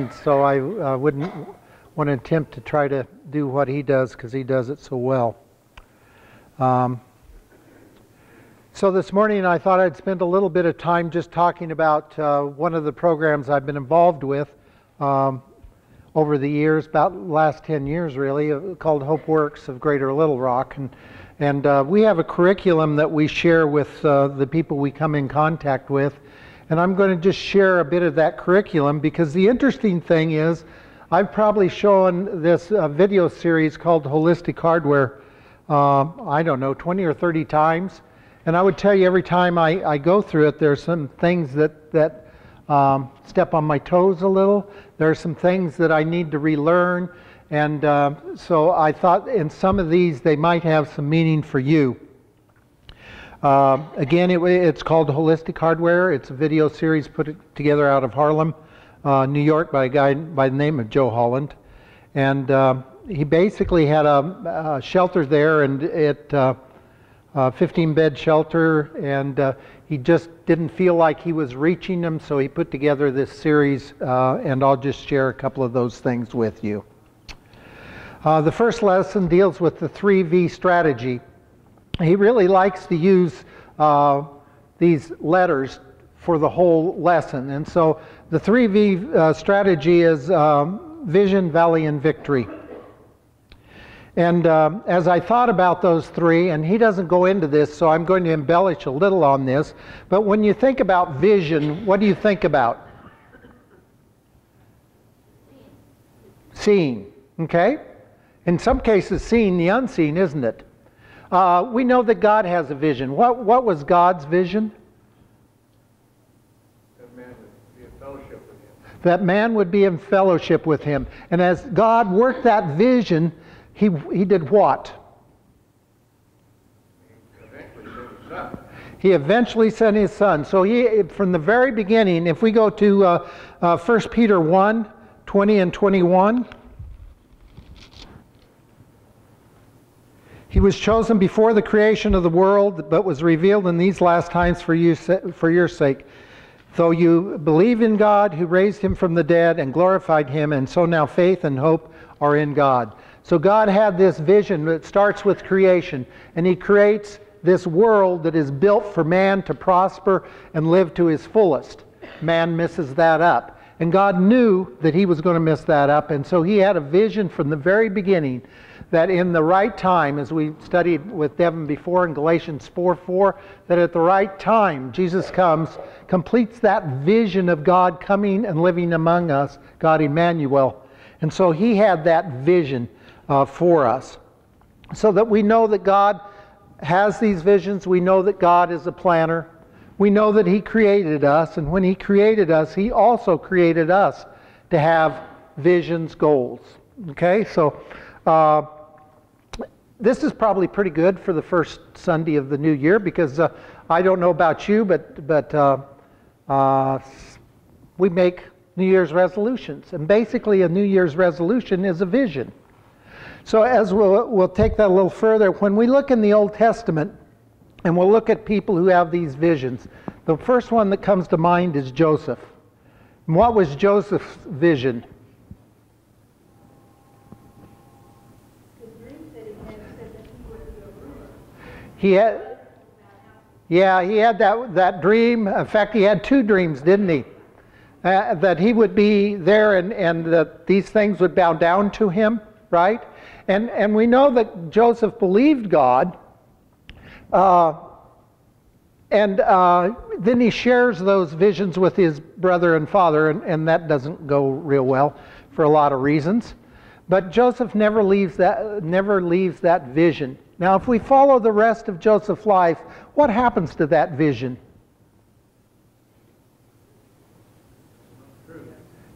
So I wouldn't want to attempt to try to do what he does because he does it so well. So this morning I thought I'd spend a little bit of time just talking about one of the programs I've been involved with over the years, about the last 10 years really, called Hope Works of Greater Little Rock. And we have a curriculum that we share with the people we come in contact with. And I'm going to just share a bit of that curriculum because the interesting thing is I've probably shown this video series called Holistic Hardware, I don't know, 20 or 30 times. And I would tell you every time I go through it, there's some things that step on my toes a little. There are some things that I need to relearn. And so I thought in some of these they might have some meaning for you. Again, it's called Holistic Hardware. It's a video series put together out of Harlem, New York by a guy by the name of Joe Holland. And he basically had a shelter there, and it 15-bed shelter, and he just didn't feel like he was reaching them, so he put together this series, and I'll just share a couple of those things with you. The first lesson deals with the 3V strategy. He really likes to use these letters for the whole lesson. And so the 3V strategy is vision, valley, and victory. And as I thought about those three, and he doesn't go into this, so I'm going to embellish a little on this, but when you think about vision, what do you think about? Seeing, okay? In some cases, seeing the unseen, isn't it? We know that God has a vision. What was God's vision? That man would be in fellowship with him. That man would be in fellowship with him. And as God worked that vision, he did what? He eventually sent his son. So he, from the very beginning, if we go to 1 Peter 1, 20 and 21, he was chosen before the creation of the world, but was revealed in these last times for your sake. Though you believe in God, who raised him from the dead and glorified him, and so now faith and hope are in God. So God had this vision that starts with creation, and he creates this world that is built for man to prosper and live to his fullest. Man messes that up. And God knew that he was going to mess that up, and so he had a vision from the very beginning that in the right time, as we studied with Devin before in Galatians 4:4, that at the right time Jesus comes, completes that vision of God coming and living among us, God Emmanuel. And so he had that vision for us. So that we know that God has these visions, we know that God is a planner. We know that he created us, and when he created us, he also created us to have visions, goals. Okay, so this is probably pretty good for the first Sunday of the new year because I don't know about you, but we make New Year's resolutions, and basically a New Year's resolution is a vision. So as we'll take that a little further, when we look in the Old Testament and we'll look at people who have these visions, the first one that comes to mind is Joseph. And what was Joseph's vision? He had that dream. In fact, he had two dreams, didn't he? That he would be there and that these things would bow down to him, right? And we know that Joseph believed God. And then he shares those visions with his brother and father, and that doesn't go real well for a lot of reasons. But Joseph never leaves that vision. Now, if we follow the rest of Joseph's life, what happens to that vision?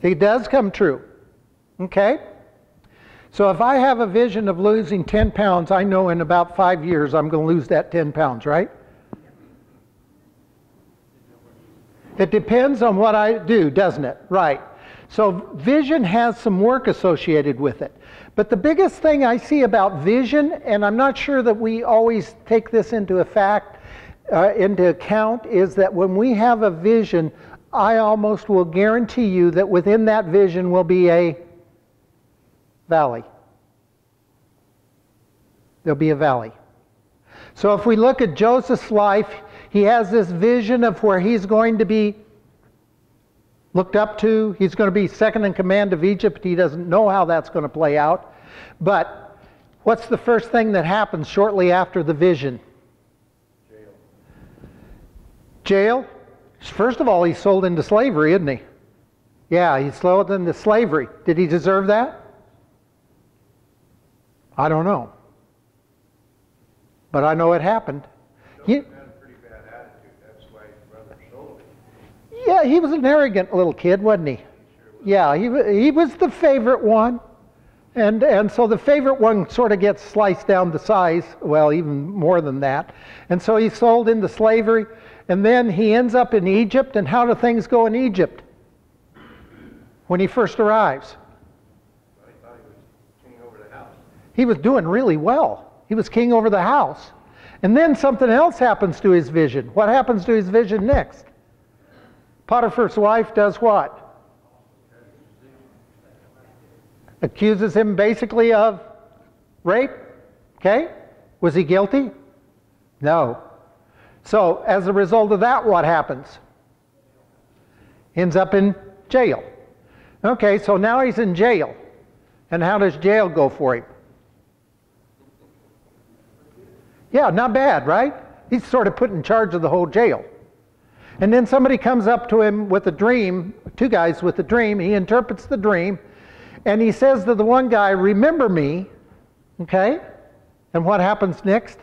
It does come true. Okay? So if I have a vision of losing 10 pounds, I know in about 5 years I'm going to lose that 10 pounds, right? It depends on what I do, doesn't it? Right. So vision has some work associated with it. But the biggest thing I see about vision, and I'm not sure that we always take this into account, is that when we have a vision, I almost will guarantee you that within that vision will be a valley. There'll be a valley. So if we look at Joseph's life, he has this vision of where he's going to be looked up to. He's going to be second in command of Egypt. He doesn't know how that's going to play out. But what's the first thing that happens shortly after the vision? Jail? First of all, he's sold into slavery, isn't he? Yeah, he's sold into slavery. Did he deserve that? I don't know. But I know it happened. He had a pretty bad attitude. That's why his brother sold him. Yeah, he was an arrogant little kid, wasn't he? Yeah, he was the favorite one. And so the favorite one sort of gets sliced down to size, well, even more than that. And so he's sold into slavery, and then he ends up in Egypt. And how do things go in Egypt when he first arrives? Well, he thought he was king over the house. He was doing really well. He was king over the house. And then something else happens to his vision. What happens to his vision next? Potiphar's wife does what? Accuses him basically of rape. Okay? Was he guilty? No. So as a result of that, what happens? Ends up in jail. Okay, so now he's in jail. And how does jail go for him? Yeah, not bad, right? He's sort of put in charge of the whole jail. And then somebody comes up to him with a dream, two guys with a dream. He interprets the dream, and he says to the one guy, "Remember me," okay? And what happens next?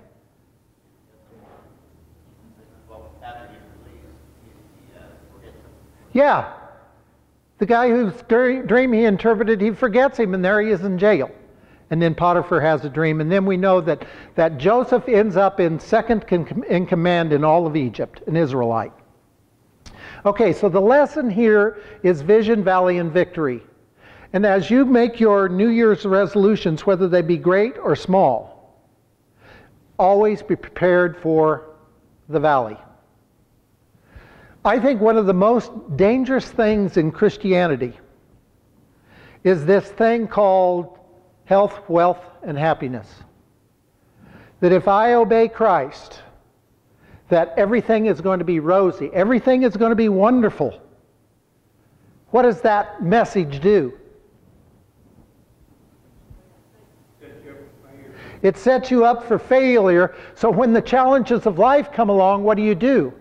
Yeah. The guy whose dream he interpreted, he forgets him, and there he is in jail. And then Potiphar has a dream, and then we know that Joseph ends up in second in command in all of Egypt, an Israelite. Okay, so the lesson here is vision, valley, and victory. And as you make your New Year's resolutions, whether they be great or small, always be prepared for the valley. I think one of the most dangerous things in Christianity is this thing called health, wealth, and happiness. That if I obey Christ, that everything is going to be rosy. Everything is going to be wonderful. What does that message do? It sets you up for failure. So when the challenges of life come along, what do?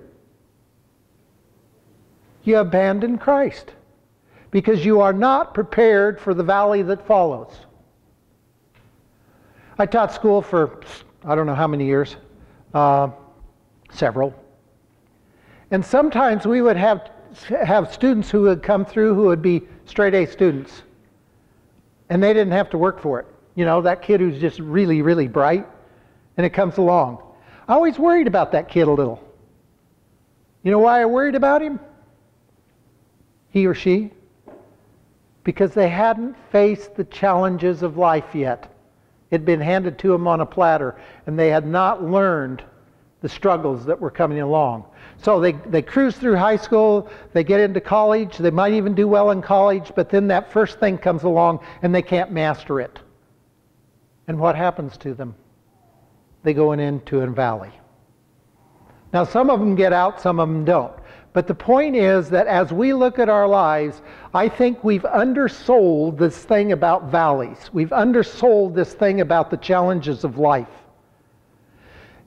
You abandon Christ. Because you are not prepared for the valley that follows. I taught school for, I don't know how many years, several. And sometimes we would have students who would come through who would be straight A students. And they didn't have to work for it. You know, that kid who's just really, really bright, and it comes along. I always worried about that kid a little. You know why I worried about him? He or she? Because they hadn't faced the challenges of life yet. It had been handed to them on a platter, and they had not learned the struggles that were coming along. So they cruise through high school, they get into college, they might even do well in college, but then that first thing comes along and they can't master it. And what happens to them? They go into a valley. Now some of them get out, some of them don't. But the point is that as we look at our lives, I think we've undersold this thing about valleys. We've undersold this thing about the challenges of life.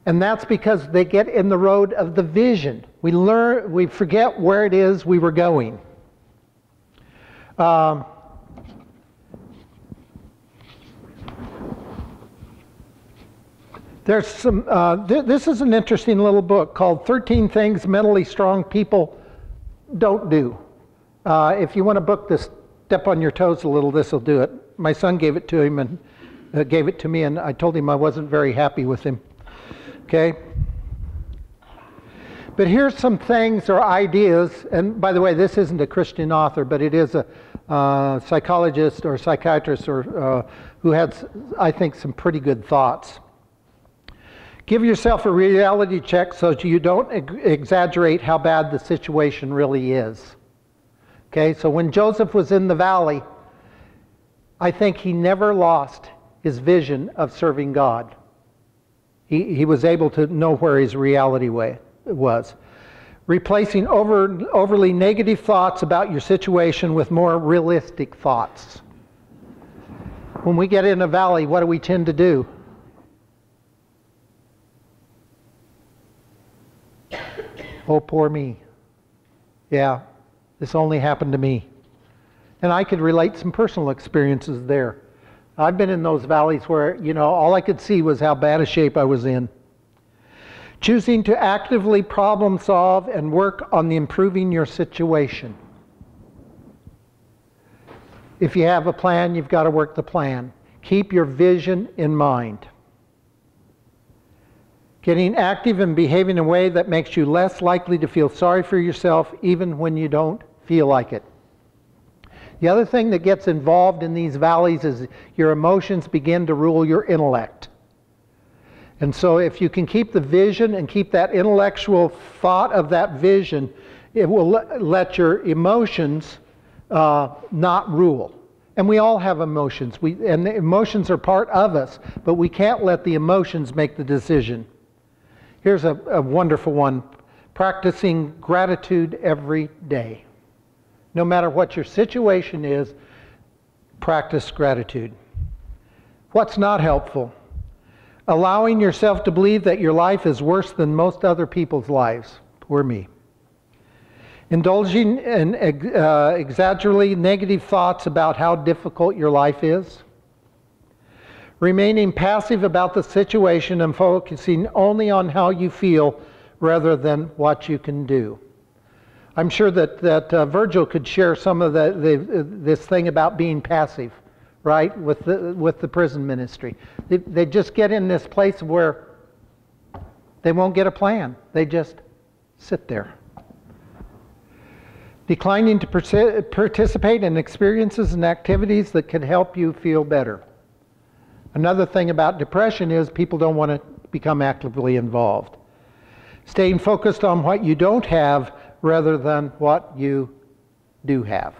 And that's because they get in the road of the vision. We forget where it is we were going. There's some. This is an interesting little book called 13 Things Mentally Strong People Don't Do. If you want a book to step on your toes a little, this will do it. My son gave it to him and gave it to me, and I told him I wasn't very happy with him. Okay? But here's some things or ideas, and by the way, this isn't a Christian author, but it is a psychologist or psychiatrist or who had, I think, some pretty good thoughts. Give yourself a reality check so that you don't exaggerate how bad the situation really is. Okay, so when Joseph was in the valley, I think he never lost his vision of serving God. He was able to know where his reality was. Replacing overly negative thoughts about your situation with more realistic thoughts. When we get in a valley, what do we tend to do? Oh, poor me. Yeah, this only happened to me. And I could relate some personal experiences there. I've been in those valleys where, all I could see was how bad a shape I was in. Choosing to actively problem solve and work on improving your situation. If you have a plan, you've got to work the plan. Keep your vision in mind. Getting active and behaving in a way that makes you less likely to feel sorry for yourself even when you don't feel like it. The other thing that gets involved in these valleys is your emotions begin to rule your intellect. And so if you can keep the vision and keep that intellectual thought of that vision, it will let your emotions not rule. And we all have emotions. And the emotions are part of us, but we can't let the emotions make the decision. Here's a wonderful one. Practicing gratitude every day. No matter what your situation is, practice gratitude. What's not helpful? Allowing yourself to believe that your life is worse than most other people's lives. Poor me. Indulging in exaggeratedly negative thoughts about how difficult your life is. Remaining passive about the situation and focusing only on how you feel rather than what you can do. I'm sure that Virgil could share some of this thing about being passive, right, with the prison ministry. They just get in this place where they won't get a plan. They just sit there. Declining to participate in experiences and activities that can help you feel better. Another thing about depression is people don't want to become actively involved. Staying focused on what you don't have rather than what you do have.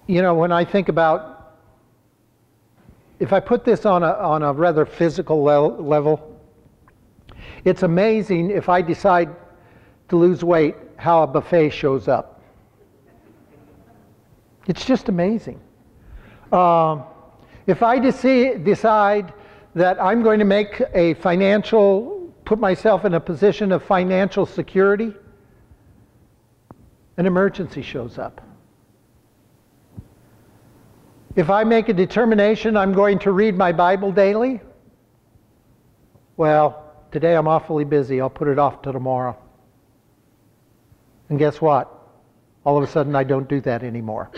When I think about, if I put this on a rather physical level, it's amazing if I decide to lose weight, how a buffet shows up. It's just amazing. If I decide that I'm going to put myself in a position of financial security, an emergency shows up. If I make a determination I'm going to read my Bible daily, well, today I'm awfully busy. I'll put it off till tomorrow. And guess what? All of a sudden I don't do that anymore.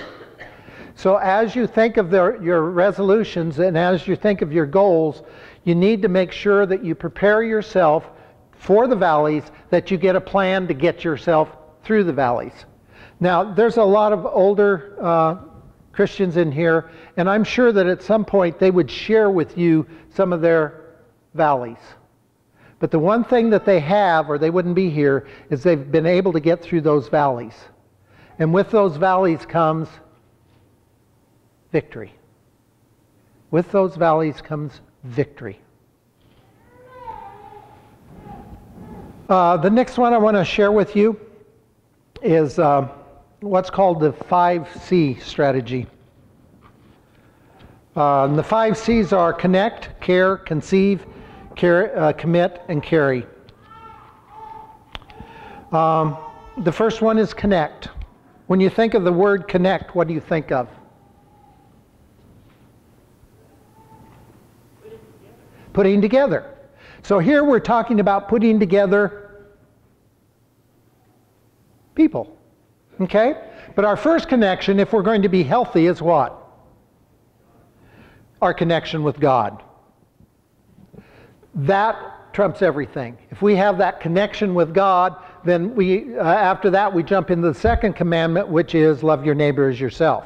So as you think of your resolutions and as you think of your goals, you need to make sure that you prepare yourself for the valleys, that you get a plan to get yourself through the valleys. Now, there's a lot of older Christians in here, and I'm sure that at some point they would share with you some of their valleys. But the one thing that they have, or they wouldn't be here, is they've been able to get through those valleys. And with those valleys comes victory. With those valleys comes victory. The next one I want to share with you is what's called the 5C strategy. And the 5 C's are connect, care, conceive, commit, and carry. The first one is connect. When you think of the word connect, what do you think of? Putting together. So here we're talking about putting together people. Okay? But our first connection, if we're going to be healthy, is what? Our connection with God. That trumps everything. If we have that connection with God, then after that we jump into the second commandment, which is love your neighbor as yourself.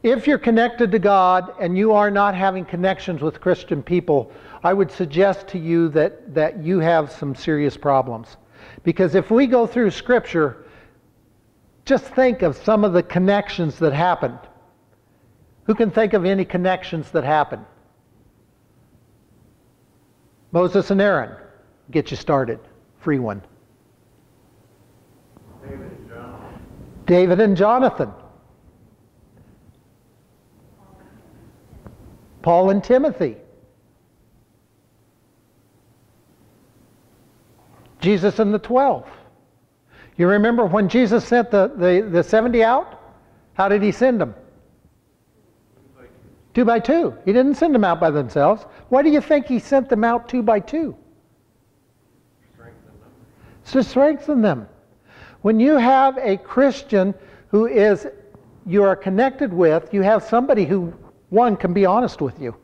If you're connected to God and you are not having connections with Christian people, I would suggest to you that you have some serious problems. Because if we go through Scripture, just think of some of the connections that happened. Who can think of any connections that happened? Moses and Aaron. Get you started. Free one. David and Jonathan. David and Jonathan. Paul and Timothy. Jesus and the 12. You remember when Jesus sent the 70 out? How did he send them? 2 by 2. He didn't send them out by themselves. Why do you think he sent them out 2 by 2? Strengthen them. To strengthen them. When you have a Christian who you are connected with, you have somebody who, one, can be honest with you.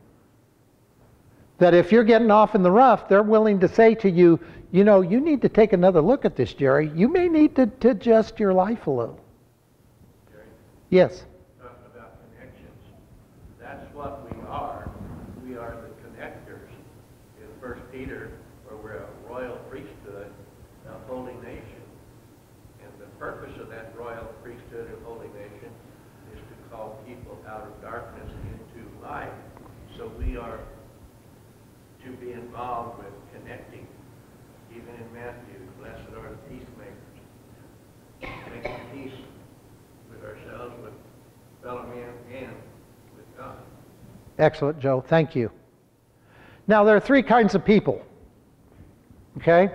That if you're getting off in the rough, they're willing to say to you, you know, you need to take another look at this, Jerry. You may need to adjust your life a little. Jerry, Yes. talking about connections. That's what we are. We are the connectors. In 1 Peter, where we're a royal priesthood, a holy nation. And the purpose of that royal priesthood and holy nation is to call people out of darkness into light. So we are to be involved with connecting. Even in Matthew, blessed are the peacemakers, making peace with ourselves, with fellow men, and with God. Excellent, Joe. Thank you. Now, there are 3 kinds of people, okay,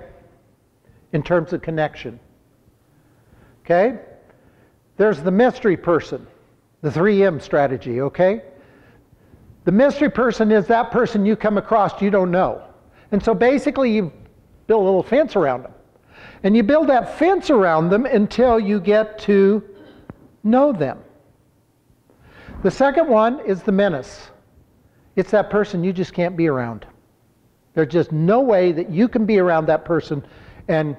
in terms of connection. Okay? There's the mystery person, the 3M strategy, okay? The mystery person is that person you come across you don't know. And so basically you build a little fence around them. And you build that fence around them until you get to know them. The second one is the menace. It's that person you just can't be around. There's just no way that you can be around that person and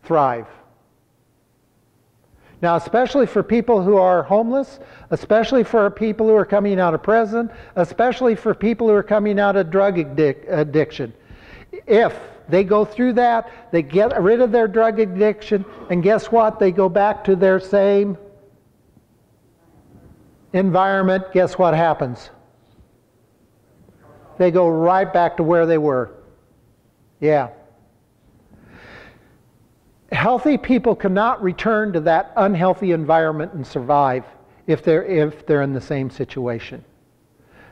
thrive. Now, especially for people who are homeless, especially for people who are coming out of prison, especially for people who are coming out of drug addiction. If they go through that, they get rid of their drug addiction, and guess what? They go back to their same environment. Guess what happens? They go right back to where they were. Yeah. Healthy people cannot return to that unhealthy environment and survive if they're in the same situation.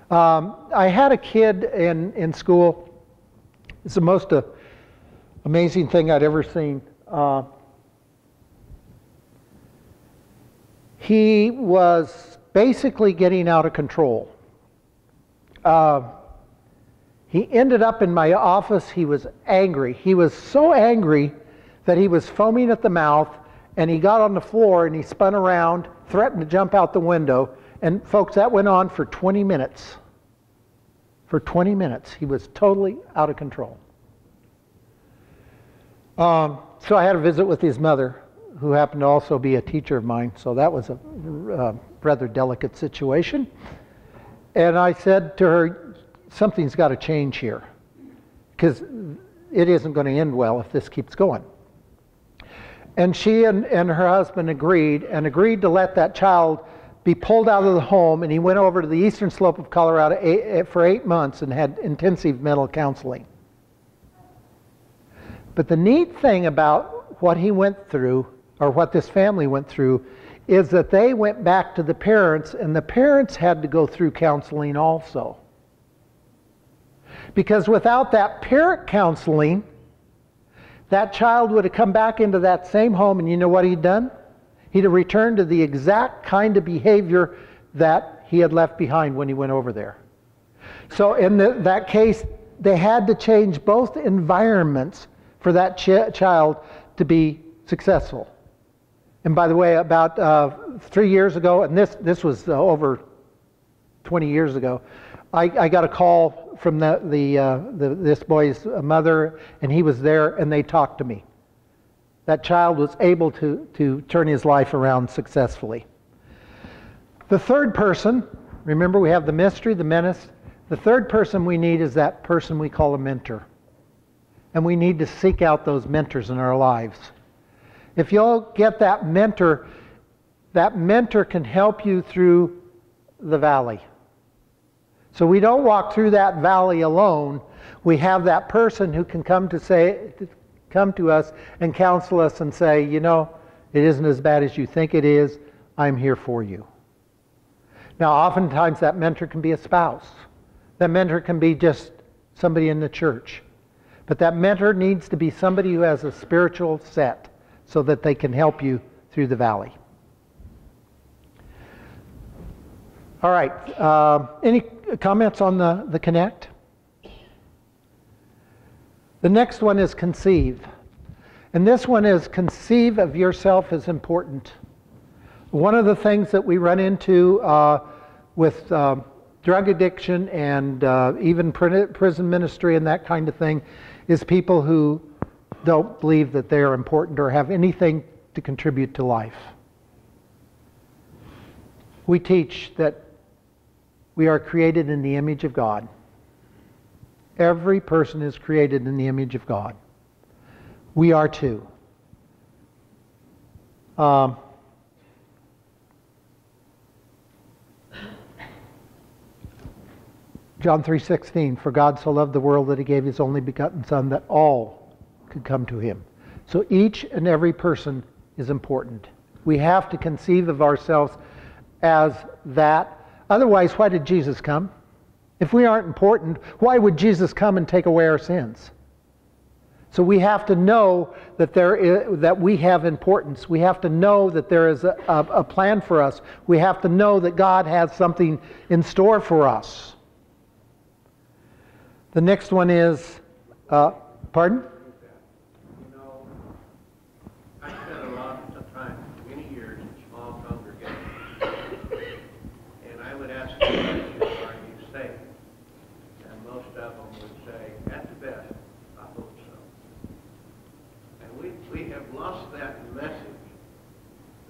I had a kid in school. It's the most amazing thing I'd ever seen. He was basically getting out of control. He ended up in my office. He was angry. He was so angry that he was foaming at the mouth, and he got on the floor and he spun around, threatened to jump out the window. And folks, that went on for 20 minutes. For 20 minutes, he was totally out of control. So I had a visit with his mother, who happened to also be a teacher of mine. So that was a rather delicate situation. And I said to her, something's got to change here, because it isn't going to end well if this keeps going. And she and her husband agreed to let that child be pulled out of the home, and he went over to the eastern slope of Colorado for 8 months and had intensive mental counseling. But the neat thing about what he went through, or what this family went through, is that they went back to the parents, and the parents had to go through counseling also. Because without that parent counseling, that child would have come back into that same home, and you know what he'd done? He'd have returned to the exact kind of behavior that he had left behind when he went over there. So in that case, they had to change both environments for that child to be successful. And by the way, about 3 years ago, and this was over 20 years ago, I got a call from this boy's mother, and he was there, and they talked to me. that child was able to turn his life around successfully. The third person, remember we have the mystery, the menace. The third person we need is that person we call a mentor. And we need to seek out those mentors in our lives. If you'll get that mentor can help you through the valley. So we don't walk through that valley alone. We have that person who can come to us and counsel us and say, you know, it isn't as bad as you think it is. I'm here for you. Now, oftentimes that mentor can be a spouse. That mentor can be just somebody in the church. But that mentor needs to be somebody who has a spiritual set so that they can help you through the valley. All right. Any comments on the connect? The next one is conceive. And this one is conceive of yourself as important. One of the things that we run into with drug addiction and even prison ministry and that kind of thing is people who don't believe that they are important or have anything to contribute to life. We teach that we are created in the image of God. Every person is created in the image of God. We are too. John 3:16, for God so loved the world that he gave his only begotten Son that all could come to him. So each and every person is important. We have to conceive of ourselves as that. Otherwise, why did Jesus come? If we aren't important, why would Jesus come and take away our sins? So we have to know that that we have importance. We have to know that there is a plan for us. We have to know that God has something in store for us. The next one is, pardon? You know, I spent a lot of time, many years in small congregations, and I would ask the question, are you saved? And most of them would say, at the best, I hope so. And we have lost that message.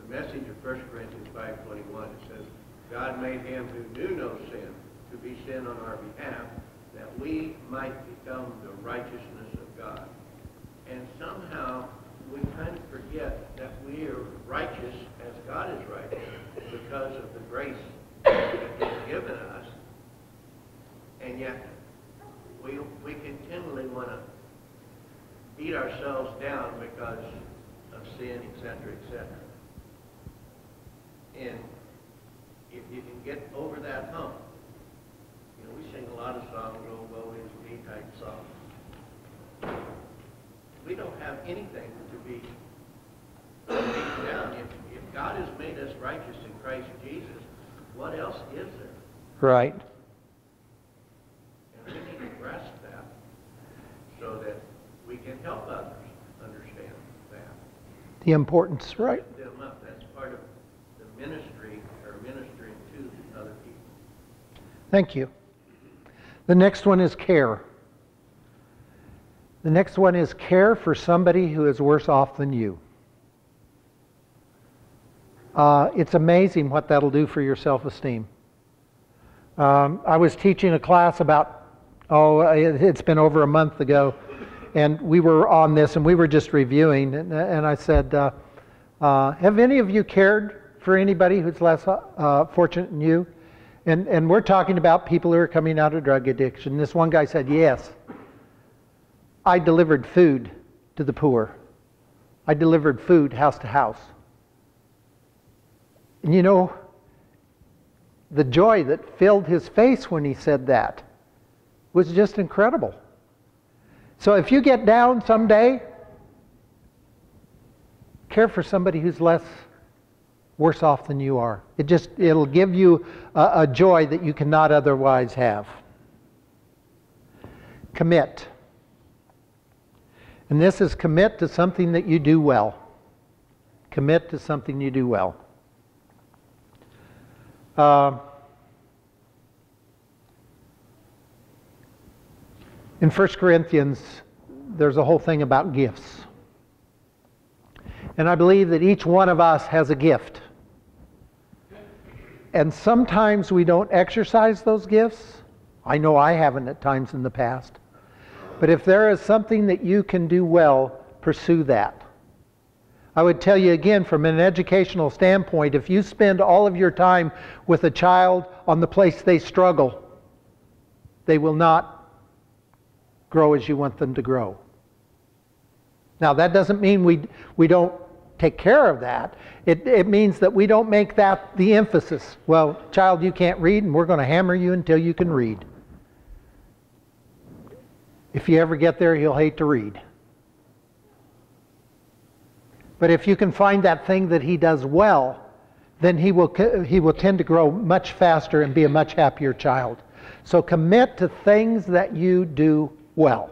The message of 1 Corinthians 5:21, it says, God made him who knew no sin to be sin on our behalf, that we might become the righteousness of God. And somehow we kind of forget that we are righteous as God is righteous because of the grace that he's given us. And yet we continually want to beat ourselves down because of sin, etc., etc. And if you can get over that hump, you know, we sing a lot of songs, oh, woe is me type songs. We don't have anything to be beaten down. If God has made us righteous in Christ Jesus, what else is there? Right. And we need to grasp that so that we can help others understand that. The importance, right? Lift them up. That's part of the ministry, or ministering to other people. Thank you. The next one is care. The next one is care for somebody who is worse off than you. It's amazing what that'll do for your self-esteem. I was teaching a class about, it's been over a month ago, and we were on this and we were just reviewing, and I said, have any of you cared for anybody who's less fortunate than you? And we're talking about people who are coming out of drug addiction. This one guy said, yes, I delivered food to the poor. I delivered food house to house. And you know, the joy that filled his face when he said that was just incredible. So if you get down someday, care for somebody who's worse off than you are. It'll give you a joy that you cannot otherwise have. Commit. And this is commit to something that you do well. Commit to something you do well. In 1 Corinthians, there's a whole thing about gifts. And I believe that each one of us has a gift. And sometimes we don't exercise those gifts. I know I haven't at times in the past. But if there is something that you can do well, pursue that. I would tell you again, from an educational standpoint, if you spend all of your time with a child on the place they struggle, they will not grow as you want them to grow. Now, that doesn't mean we don't take care of that. It means that we don't make that the emphasis. Well, child, you can't read, and we're going to hammer you until you can read. If you ever get there, he'll hate to read. But if you can find that thing that he does well, then he will tend to grow much faster and be a much happier child. So commit to things that you do well.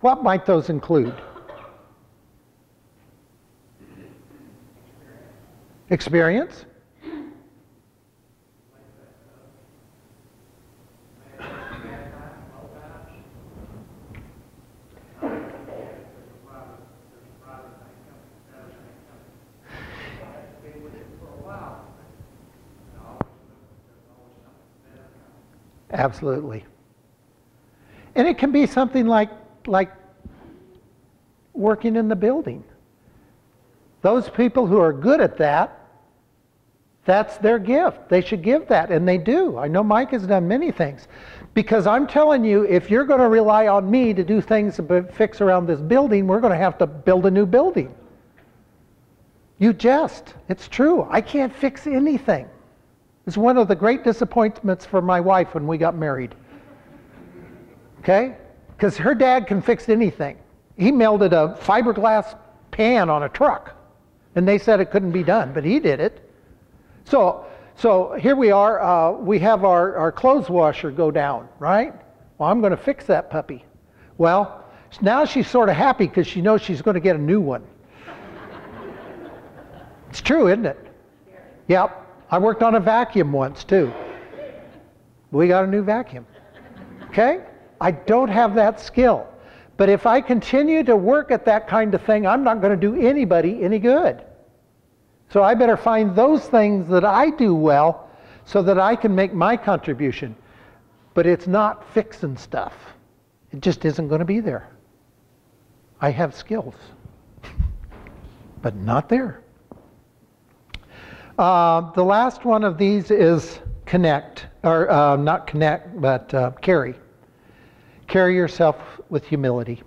What might those include? Experience? Absolutely. And it can be something like working in the building. Those people who are good at that, that's their gift. They should give that, and they do. I know Mike has done many things. Because I'm telling you, if you're going to rely on me to do things to fix around this building, we're going to have to build a new building. It's true. I can't fix anything. It's one of the great disappointments for my wife when we got married. Okay? Because her dad can fix anything. He melted a fiberglass pan on a truck, and they said it couldn't be done, but he did it. So here we are. We have our clothes washer go down, right? Well, I'm going to fix that puppy. Well, now she's sort of happy because she knows she's going to get a new one. It's true, isn't it? Yep. I worked on a vacuum once, too. We got a new vacuum. Okay? I don't have that skill. But if I continue to work at that kind of thing, I'm not going to do anybody any good. So I better find those things that I do well so that I can make my contribution. But it's not fixing stuff. It just isn't going to be there. I have skills, but not there. The last one of these is connect, or not connect, but carry. Carry yourself with humility.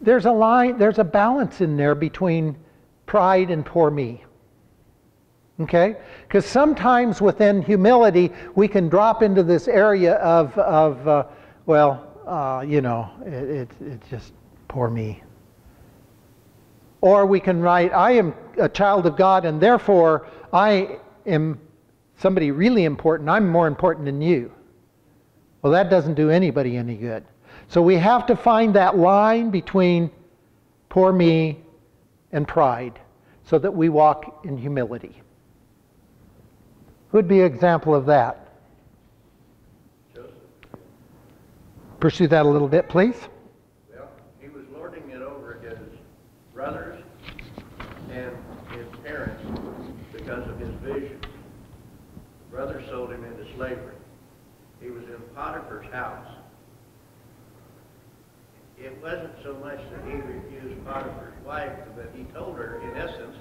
There's a line, there's a balance in there between pride and poor me. Okay? Because sometimes within humility, we can drop into this area of it's just poor me. Or we can write, I am a child of God, and therefore I am somebody really important. I'm more important than you. Well, that doesn't do anybody any good. So we have to find that line between poor me and pride so that we walk in humility. Who would be an example of that? Joseph. Pursue that a little bit, please. Well, he was lording it over his brothers and his parents because of his vision. Brothers sold him into slavery. He was in Potiphar's house. It wasn't so much that he refused Potiphar's wife, but he told her, in essence,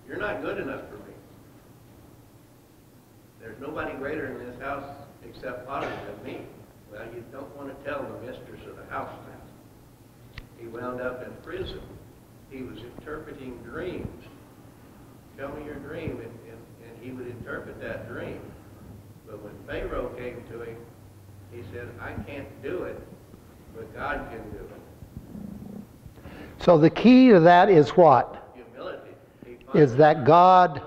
you're not good enough for me. There's nobody greater in this house except Potiphar than me. Well, you don't want to tell the mistress of the house that. He wound up in prison. He was interpreting dreams. Tell me your dream, and he would interpret that dream. But when Pharaoh came to him, he said, I can't do it, but God can do it. So the key to that is what? Humility. Is that God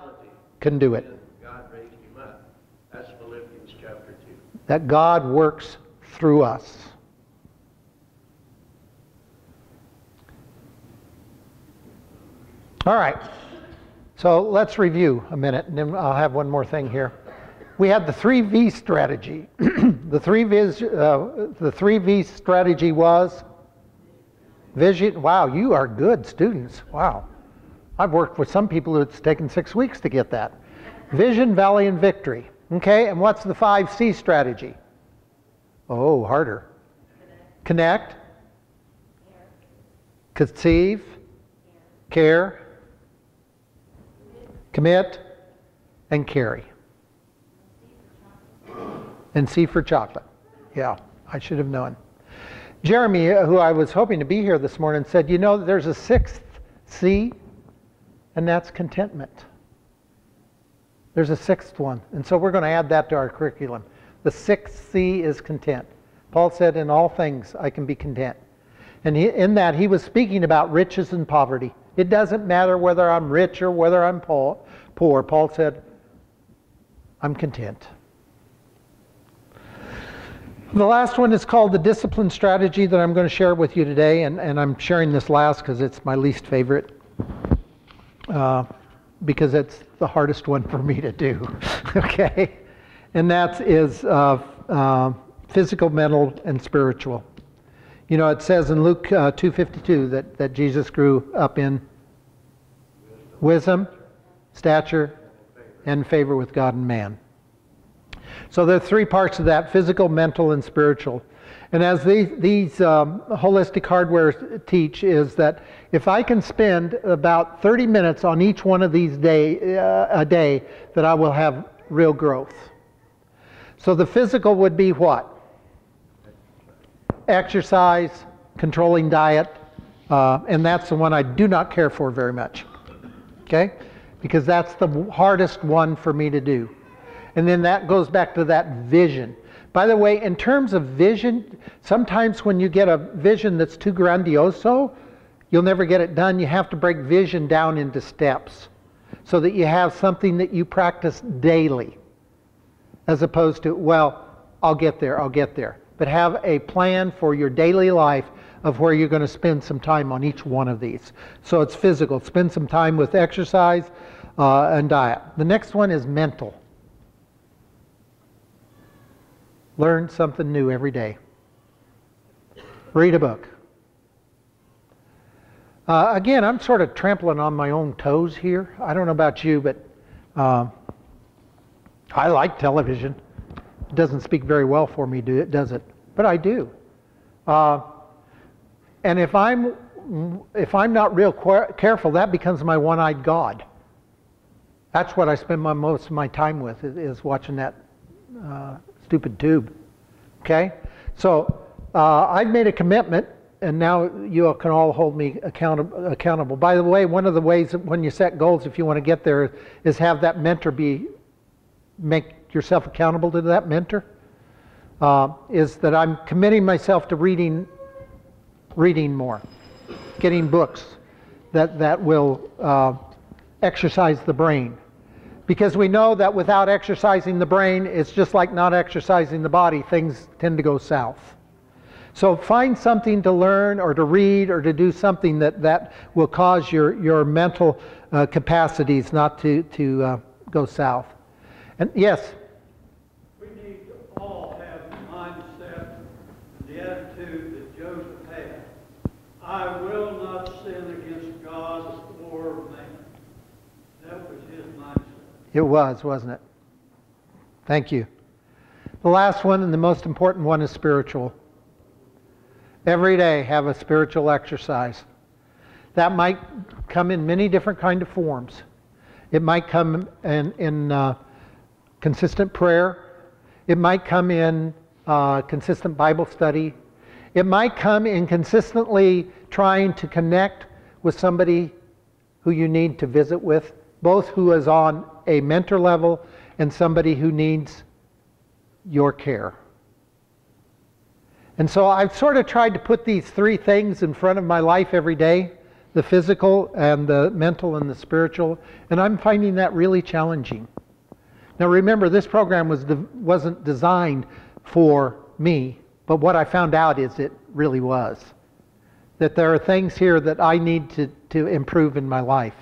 can do it. God raised him up. That's Philippians chapter 2. That God works through us. All right. So let's review a minute, and then I'll have one more thing here. We had the 3V strategy. The 3V strategy was vision. Wow, you are good students. Wow. I've worked with some people who it's taken 6 weeks to get that. Vision, valley, and victory. Okay, and what's the 5C strategy? Oh, harder. Connect, conceive, care, commit, and carry. And C for chocolate. Yeah, I should have known. Jeremy, who I was hoping to be here this morning, said, you know, there's a 6th C, and that's contentment. There's a 6th one, and so we're going to add that to our curriculum. The 6th C is content. Paul said, in all things I can be content. And in that he was speaking about riches and poverty. It doesn't matter whether I'm rich or whether I'm poor. Paul said, I'm content. The last one is called the discipline strategy that I'm going to share with you today, and I'm sharing this last because it's my least favorite, because it's the hardest one for me to do, okay? And that is physical, mental, and spiritual. You know, it says in Luke 2:52 that Jesus grew up in wisdom, stature, and favor with God and man. So there are 3 parts of that: physical, mental, and spiritual. And as these holistic hardware teach, is that if I can spend about 30 minutes on each one of these a day, that I will have real growth. So the physical would be what? Exercise, controlling diet, and that's the one I do not care for very much. Okay? Because that's the hardest one for me to do. And then that goes back to that vision. By the way, in terms of vision, sometimes when you get a vision that's too grandioso, you'll never get it done. You have to break vision down into steps so that you have something that you practice daily, as opposed to, well, I'll get there. But have a plan for your daily life of where you're going to spend some time on each one of these. So it's physical. Spend some time with exercise and diet. The next one is mental. Learn something new every day. Read a book. Again, I'm sort of trampling on my own toes here. I don't know about you, but I like television. It doesn't speak very well for me, does it? But I do. And if I'm not real careful, that becomes my one-eyed God. That's what I spend most of my time with, is watching that stupid tube. Okay? So I've made a commitment, and now you can all hold me accountable. By the way, one of the ways that when you set goals, if you want to get there, is have that mentor make yourself accountable to that mentor. Is that I'm committing myself to reading more, getting books that will exercise the brain. Because we know that without exercising the brain, it's just like not exercising the body. Things tend to go south. So find something to learn or to read or to do something that will cause your mental capacities not to go south. And yes? We need to all have the mindset, the attitude that Joseph had. I will not sin against God or man. That was his mindset. It was, wasn't it? Thank you. The last one and the most important one is spiritual. Every day have a spiritual exercise. That might come in many different kind of forms. It might come in consistent prayer. It might come in consistent Bible study. It might come in consistently trying to connect with somebody who you need to visit with, both who is on a mentor level and somebody who needs your care. And so I've sort of tried to put these 3 things in front of my life every day, the physical and the mental and the spiritual, and I'm finding that really challenging. Now remember, this program wasn't designed for me, but what I found out is it really was. That there are things here that I need to improve in my life.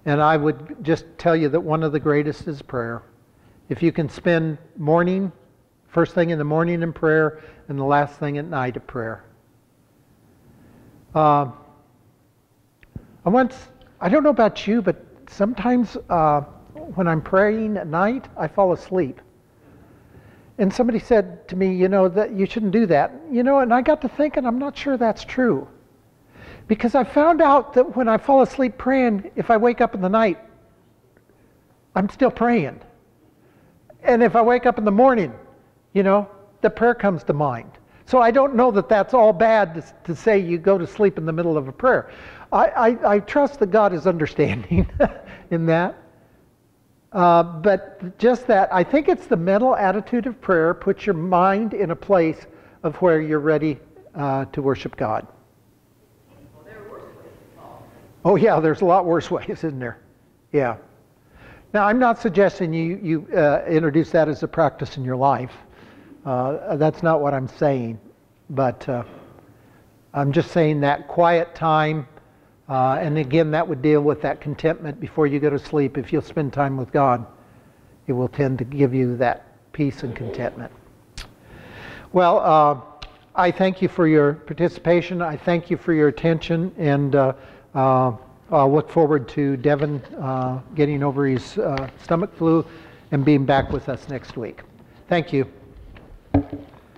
And I would just tell you that one of the greatest is prayer. If you can spend first thing in the morning in prayer and the last thing at night at prayer. I don't know about you, but sometimes when I'm praying at night, I fall asleep. And somebody said to me, that you shouldn't do that. And I got to thinking, I'm not sure that's true. Because I found out that when I fall asleep praying, if I wake up in the night, I'm still praying. And if I wake up in the morning, the prayer comes to mind. So I don't know that that's all bad to say you go to sleep in the middle of a prayer. I trust that God is understanding in that. But just that, I think it's the mental attitude of prayer. Put your mind in a place of where you're ready to worship God. Well, there are worse ways to fall. Oh yeah, there's a lot worse ways, isn't there? Yeah. Now, I'm not suggesting you introduce that as a practice in your life. That's not what I'm saying. But I'm just saying that quiet time, and again, that would deal with that contentment before you go to sleep. If you'll spend time with God, it will tend to give you that peace and contentment. Well, I thank you for your participation. I thank you for your attention, and I'll look forward to Devin getting over his stomach flu and being back with us next week. Thank you.